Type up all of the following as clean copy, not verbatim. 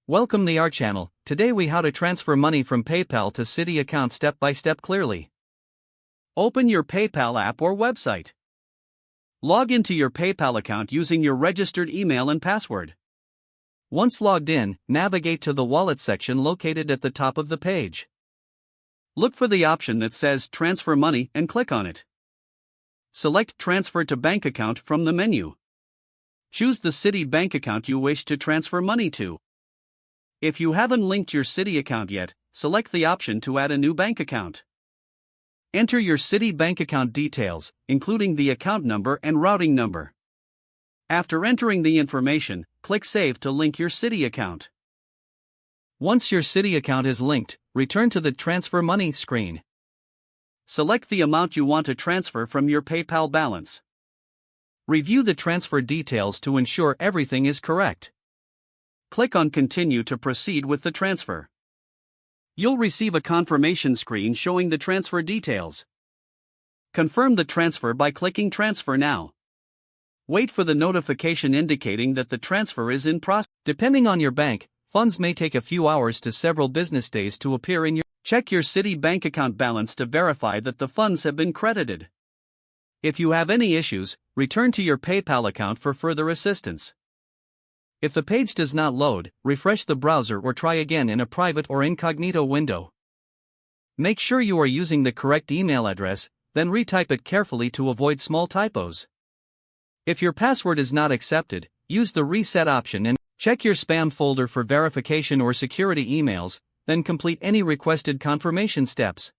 Welcome to our channel. Today we how to transfer money from PayPal to Citi account step by step clearly. Open your PayPal app or website. Log into your PayPal account using your registered email and password. Once logged in, navigate to the wallet section located at the top of the page. Look for the option that says Transfer Money and click on it. Select Transfer to Bank Account from the menu. Choose the Citi bank account you wish to transfer money to. If you haven't linked your Citi account yet, select the option to add a new bank account. Enter your Citi bank account details, including the account number and routing number. After entering the information, click Save to link your Citi account. Once your Citi account is linked, return to the Transfer Money screen. Select the amount you want to transfer from your PayPal balance. Review the transfer details to ensure everything is correct. Click on Continue to proceed with the transfer. You'll receive a confirmation screen showing the transfer details. Confirm the transfer by clicking Transfer Now. Wait for the notification indicating that the transfer is in process. Depending on your bank, funds may take a few hours to several business days to appear in your. Check your Citi bank account balance to verify that the funds have been credited. If you have any issues, return to your PayPal account for further assistance. If the page does not load, refresh the browser or try again in a private or incognito window. Make sure you are using the correct email address, then retype it carefully to avoid small typos. If your password is not accepted, use the reset option and check your spam folder for verification or security emails, then complete any requested confirmation steps.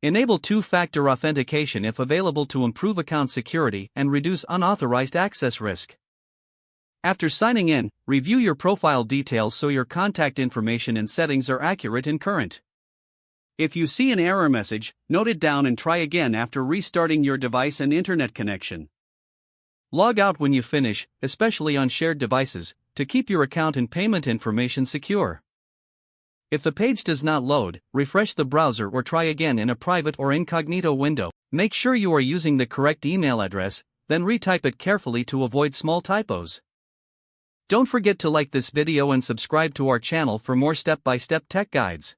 Enable two-factor authentication if available to improve account security and reduce unauthorized access risk. After signing in, review your profile details so your contact information and settings are accurate and current. If you see an error message, note it down and try again after restarting your device and internet connection. Log out when you finish, especially on shared devices, to keep your account and payment information secure. If the page does not load, refresh the browser or try again in a private or incognito window. Make sure you are using the correct email address, then retype it carefully to avoid small typos. Don't forget to like this video and subscribe to our channel for more step-by-step tech guides.